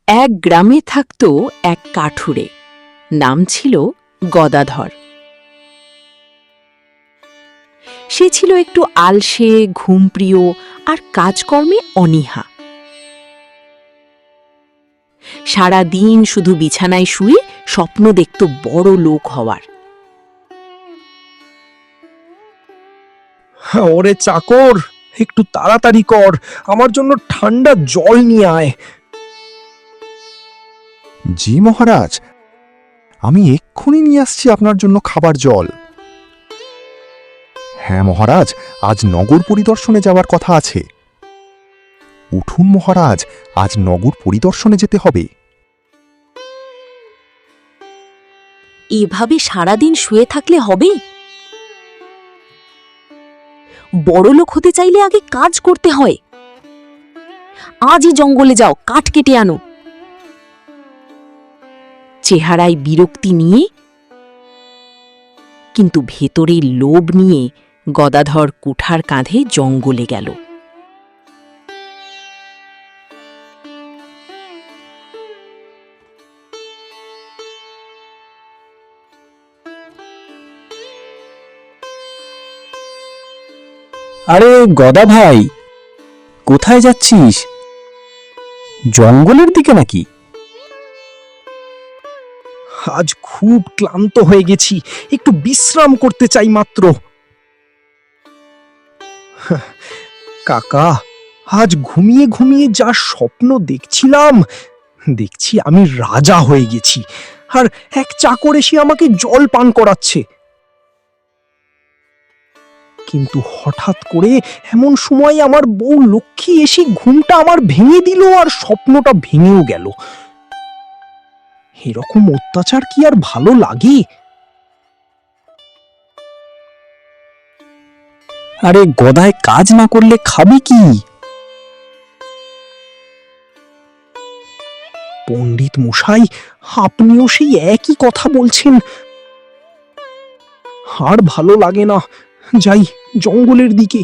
এক গ্রামে থাকত এক কাঠুরে, নাম ছিল গদাধর। সে ছিল একটু আলসে, ঘুমপ্রিয় আর কাজকর্মে অনীহা। সারা দিন শুধু বিছানায় শুয়ে স্বপ্ন দেখত বড় লোক হওয়ার। ওরে চাকর, একটু তাড়াতাড়ি কর, আমার জন্য ঠান্ডা জল নিয়ে আয়। জি মহারাজ, আমি এক্ষুনি নিয়ে আসছি আপনার জন্য খাবার জল। হ্যাঁ মহারাজ, আজ নগর পরিদর্শনে যাওয়ার কথা আছে। উঠুন মহারাজ, আজ নগর পরিদর্শনে যেতে হবে। এভাবে সারাদিন শুয়ে থাকলে হবে? বড় লোক হতে চাইলে আগে কাজ করতে হয়। আজই জঙ্গলে যাও, কাঠ কেটে আনো। চেহারায় বিরক্তি নিয়ে কিন্তু ভেতরে লোভ নিয়ে গদাধর কুঠার কাঁধে জঙ্গলে গেল। আরে গদা ভাই, কোথায় যাচ্ছিস? জঙ্গলের দিকে নাকি? আজ খুব ক্লান্ত হয়ে গেছি, একটু বিশ্রাম করতে চাই মাত্র। কাকা, আজ ঘুমিয়ে ঘুমিয়ে যা স্বপ্ন দেখছিলাম, দেখছি আমি রাজা হয়ে গেছি, আর এক চাকর এসে আমাকে জল পান করাচ্ছে। কিন্তু হঠাৎ করে এমন সময় আমার বউ লক্ষ্মী এসে ঘুমটা আমার ভেঙে দিল, আর স্বপ্নটা ভেঙেও গেল। এরকম অত্যাচার কি আর ভালো লাগে? আরে গদায় কাজ না করলে খাবি কি? পণ্ডিত মশাই, আপনিও সেই একই কথা বলছেন। আর ভালো লাগে না, যাই জঙ্গলের দিকে।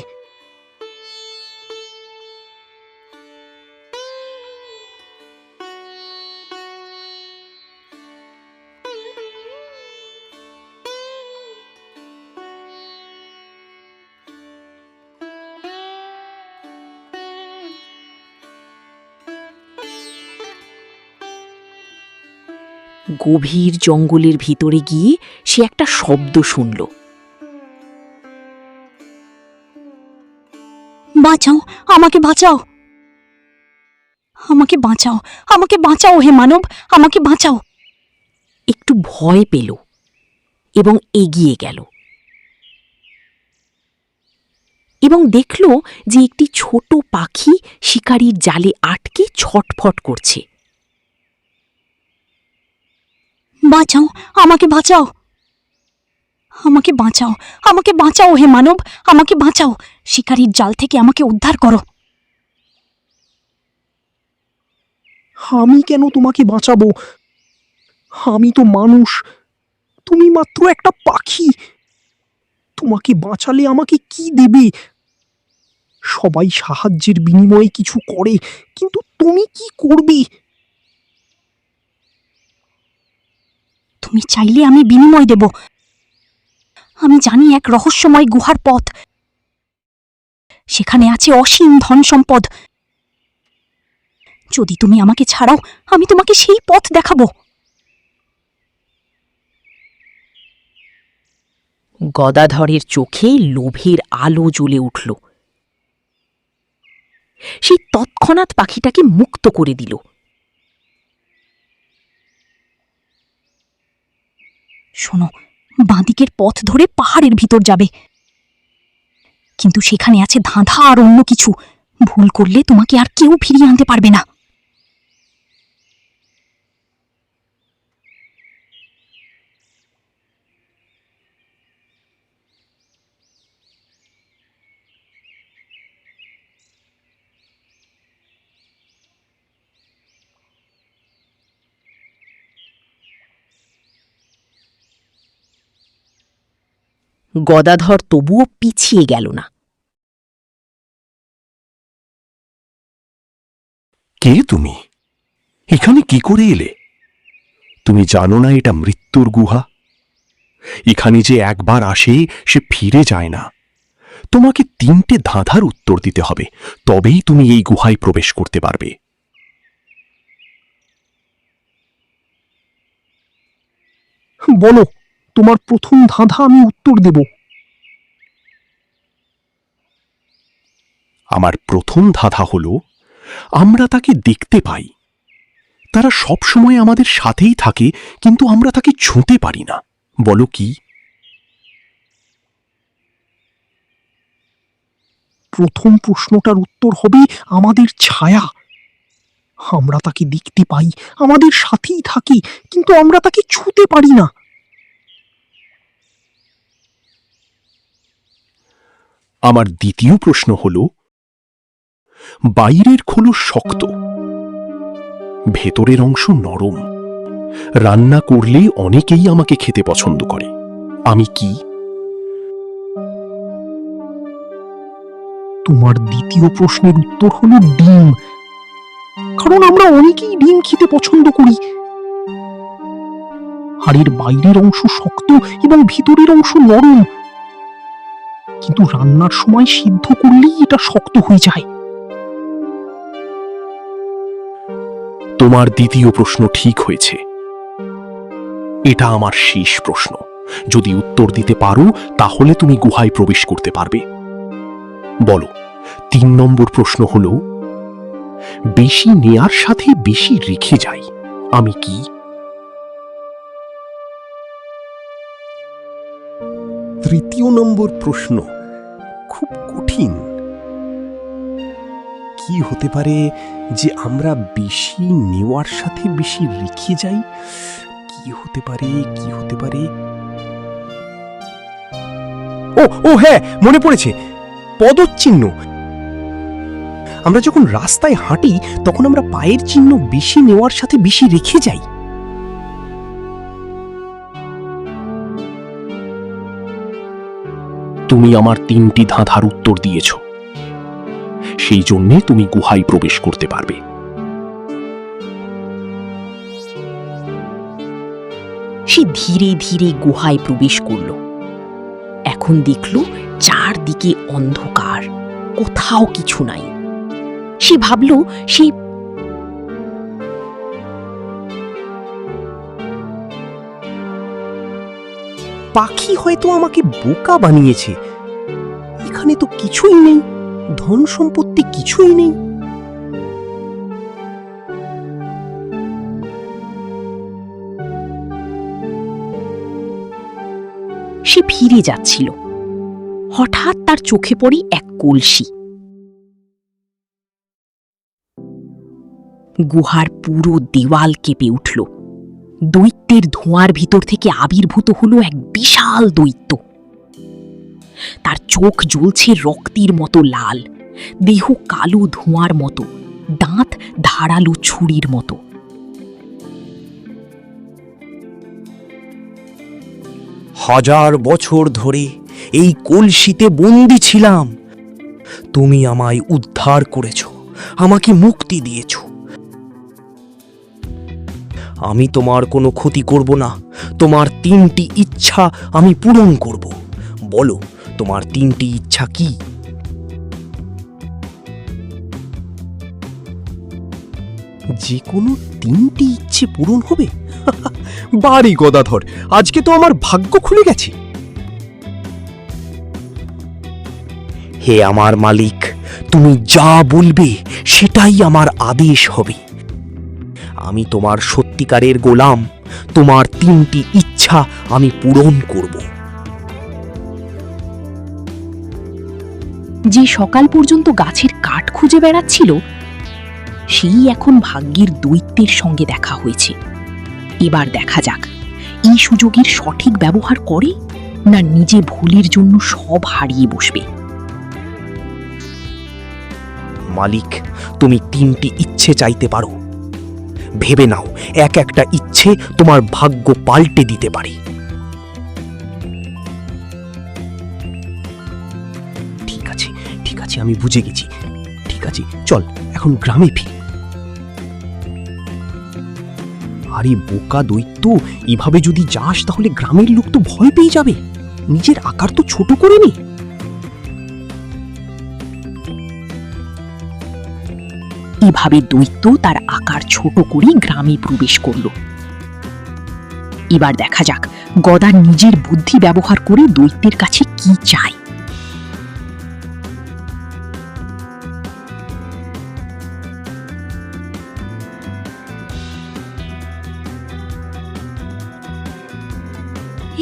গভীর জঙ্গলের ভিতরে গিয়ে সে একটা শব্দ শুনল। বাঁচাও, আমাকে বাঁচাও, আমাকে বাঁচাও, আমাকে বাঁচাও হে মানব, আমাকে বাঁচাও। একটু ভয় পেল এবং এগিয়ে গেল এবং দেখল যে একটি ছোট পাখি শিকারীর জালে আটকে ছটফট করছে। বাঁচাও, আমাকে বাঁচাও, আমাকে বাঁচাও, আমাকে বাঁচাও হে মানব, আমাকে বাঁচাও, শিকারীর জাল থেকে আমাকে উদ্ধার করো। আমি কেন তোমাকে বাঁচাবো? আমি তো মানুষ, তুমি মাত্র একটা পাখি। তোমাকে বাঁচালে আমাকে কি দেবে? সবাই সাহায্যের বিনিময়ে কিছু করে, কিন্তু তুমি কি করবে? তুমি চাইলে আমি বিনিময় দেব। আমি জানি এক রহস্যময় গুহার পথ, সেখানে আছে অসীম ধন সম্পদ। যদি তুমি আমাকে ছাড়াও, আমি তোমাকে সেই পথ দেখাবো। গদাধরের চোখে লোভের আলো জ্বলে উঠল। সেই তৎক্ষণাৎ পাখিটাকে মুক্ত করে দিল। শোনো, বাঁদিকের পথ ধরে পাহাড়ের ভিতর যাবে, কিন্তু সেখানে আছে ধাঁধা আর অন্য কিছু। ভুল করলে তোমাকে আর কেউ ফিরিয়ে আনতে পারবে না। গদাধর তবুও পিছিয়ে গেল না। কে তুমি? এখানে কি করে এলে? তুমি জানো না এটা মৃত্যুর গুহা? এখানে যে একবার আসে সে ফিরে যায় না। তোমাকে 3টে ধাঁধার উত্তর দিতে হবে, তবেই তুমি এই গুহায় প্রবেশ করতে পারবে। বলো, তোমার প্রথম ধাঁধা আমি উত্তর দেব। আমার প্রথম ধাঁধা হলো, আমরা তাকে দেখতে পাই, তারা সব সময় আমাদের সাথেই থাকে, কিন্তু আমরা তাকে ছুঁতে পারি না। বলো কি? প্রথম প্রশ্নটার উত্তর হবে আমাদের ছায়া। আমরা তাকে দেখতে পাই, আমাদের সাথেই থাকি, কিন্তু আমরা তাকে ছুঁতে পারি না। আমার দ্বিতীয় প্রশ্ন হলো, বাইরের খোলস শক্ত, ভেতরের অংশ নরম, রান্না করলে অনেকেই আমাকে খেতে পছন্দ করে। আমি কি? তোমার দ্বিতীয় প্রশ্নের উত্তর হলো ডিম, কারণ আমরা অনেকেই ডিম খেতে পছন্দ করি। আর এর বাইরের অংশ শক্ত এবং ভিতরের অংশ নরম, কিন্তু রান্নার সময় সিদ্ধ করলেই এটা শক্ত হয়ে যায়। তোমার দ্বিতীয় প্রশ্ন ঠিক হয়েছে। এটা আমার শেষ প্রশ্ন। যদি উত্তর দিতে পারো তাহলে তুমি গুহায় প্রবেশ করতে পারবে। বলো, 3 নম্বর প্রশ্ন হলো, বেশি নেয়ার সাথে বেশি রেখে যাই, আমি কি? তৃতীয় নম্বর প্রশ্ন খুব কঠিন। কি হতে পারে যে আমরা বেশি নেওয়ার সাথে বেশি রেখে যাই? কি হতে পারে, কি হতে পারে? ও ও হ্যাঁ, মনে পড়েছে, পদচিহ্ন। আমরা যখন রাস্তায় হাঁটি তখন আমরা পায়ের চিহ্ন বেশি নেওয়ার সাথে বেশি রেখে যাই। তুমি আমার 3টি ধাঁধার উত্তর দিয়েছ, সেই জন্যে তুমি গুহায় প্রবেশ করতে পারবে। সে ধীরে ধীরে গুহায় প্রবেশ করল। এখন দেখল চারদিকে অন্ধকার, কোথাও কিছু নাই। সে ভাবল সেই পাখি হয়তো আমাকে বোকা বানিয়েছে। এখানে তো কিছুই নেই, ধন সম্পত্তি কিছুই নেই। সে ফিরে যাচ্ছিল। হঠাৎ তার চোখে পড়ে এক কলসি। গুহার পুরো দেওয়াল কেঁপে উঠল। দৈত্যের ধোঁয়ার ভিতর থেকে আবির্ভূত হলো এক বিশাল দৈত্য। তার চোখ জ্বলছে রক্তের মতো লাল, দেহ কালো ধোঁয়ার মতো, দাঁত ধারালো ছুরির মতো। হাজার বছর ধরে এই কলসিতে বন্দি ছিলাম। তুমি আমায় উদ্ধার করেছ, আমাকে মুক্তি দিয়েছ। আমি তোমার কোনো ক্ষতি করব না। তোমার 3টি ইচ্ছা আমি পূরণ করব। বলো, তোমার 3টি ইচ্ছা কি? যে কোনো 3টি ইচ্ছে পূরণ হবে? বাড়ি গদাধর, আজকে তো আমার ভাগ্য খুলে গেছে। হে আমার মালিক, তুমি যা বলবে সেটাই আমার আদেশ হবে। আমি তোমার সত্যিকারের গোলাম। তোমার 3টি ইচ্ছা আমি পূরণ করব। যে সকাল পর্যন্ত গাছের কাঠ খুঁজে বেড়াচ্ছিল, সেই এখন ভাগ্যের দৈত্যের সঙ্গে দেখা হয়েছে। এবার দেখা যাক এই সুযোগের সঠিক ব্যবহার করে না নিজে ভুলের জন্য সব হারিয়ে বসবে। মালিক, তুমি 3টি ইচ্ছে চাইতে পারো। ভেবে নাও, এক একটা ইচ্ছে তোমার ভাগ্য পাল্টে দিতে পারে। ঠিক আছে, ঠিক আছে, আমি বুঝে গেছি। ঠিক আছে, চল এখন গ্রামে ফিরি। আরে বোকা দৈত্য, এভাবে যদি যাস তাহলে গ্রামের লোক তো ভয় পেয়ে যাবে। নিজের আকার তো ছোট করে নে। এভাবে দৈত্য তার আকার ছোট করে গ্রামে প্রবেশ করল। এবার দেখা যাক গদা নিজের বুদ্ধি ব্যবহার করে দৈত্যের কাছে কি চায়।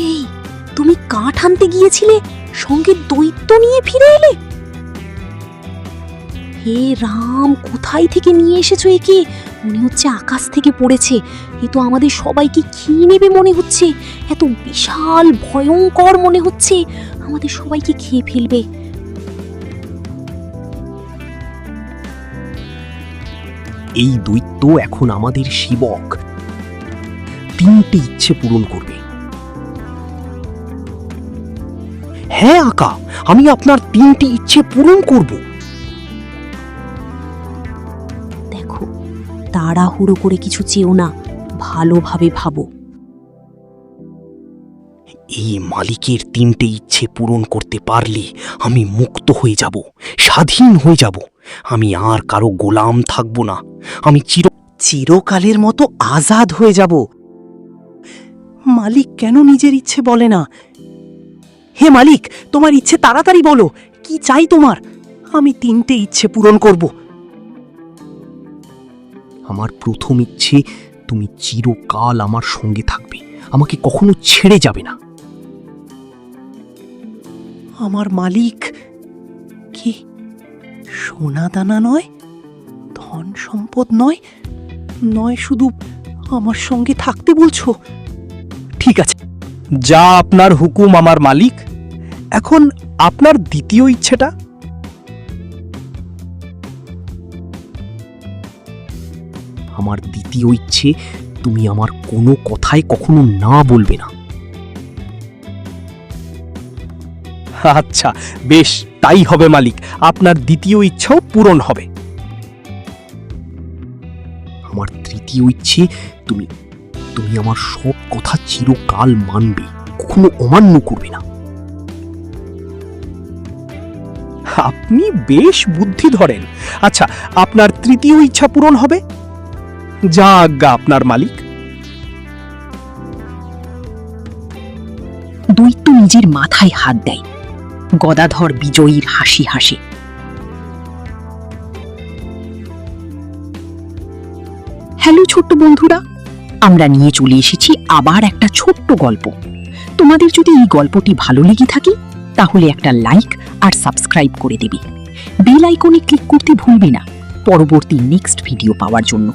এই, তুমি কাঠ আনতে গিয়েছিলে, সঙ্গে দৈত্য নিয়ে ফিরে এলে? হে রাম, কোথায় থেকে নিয়ে এসেছো একে? মনে হচ্ছে আকাশ থেকে পড়েছে। এ তো আমাদের সবাইকে খেয়ে নেবে মনে হচ্ছে। এত বিশাল ভয়ঙ্কর মনে হচ্ছে, আমাদের সবাইকে খেয়ে ফেলবে। এই দৈত্য এখন আমাদের সেবক, 3টে ইচ্ছে পূরণ করবে। হ্যাঁ আকা, আমি আপনার 3টি ইচ্ছে পূরণ করব। দেখো, তাড়াহুড়ো করে কিছু চেও না, ভালোভাবে ভাবো। এই মালিকের 3টে ইচ্ছে পূরণ করতে পারলে আমি মুক্ত হয়ে যাব, স্বাধীন হয়ে যাব। আমি আর কারো গোলাম থাকব না। আমি চিরকালের মতো আজাদ হয়ে যাব। মালিক কেন নিজের ইচ্ছে বলে না? হে মালিক, তোমার ইচ্ছে তাড়াতাড়ি বলো, কি চাই তোমার? আমি 3টে ইচ্ছে পূরণ করব। আমার প্রথম ইচ্ছে, তুমি চিরকাল আমার সঙ্গে থাকবে, আমাকে কখনো ছেড়ে যাবে না। আমার মালিক কি সোনা দানা নয়, ধন সম্পদ নয়, নয় শুধু আমার সঙ্গে থাকতে বলছো? ঠিক আছে, যা আপনার হুকুম আমার মালিক। এখন আপনার দ্বিতীয় ইচ্ছেটা? আমার দ্বিতীয় ইচ্ছে, তুমি আমার কোনো কথায় কখনো না বলবে না। আচ্ছা বেশ, তাই হবে মালিক, আপনার দ্বিতীয় ইচ্ছাও পূরণ হবে। আমার তৃতীয় ইচ্ছে, তুমি তুমি আমার সব কথা চিরকাল মানবে, কখনো অমান্য করবে না। আপনি বেশ বুদ্ধি ধরেন। আচ্ছা, আপনার তৃতীয় ইচ্ছা পূরণ হবে। যা আজ্ঞা আপনার মালিক। দৈত্য নিজের মাথায় হাত দেয়। গদাধর বিজয়ীর হাসি হাসে। হ্যালো ছোট্ট বন্ধুরা, আমরা নিয়ে চলে এসেছি আবার একটা ছোট্ট গল্প। তোমাদের যদি এই গল্পটি ভালো লেগে থাকে তাহলে একটা লাইক আর সাবস্ক্রাইব করে দেবে। বেল আইকনে ক্লিক করতে ভুলবে না পরবর্তী নেক্সট ভিডিও পাওয়ার জন্য।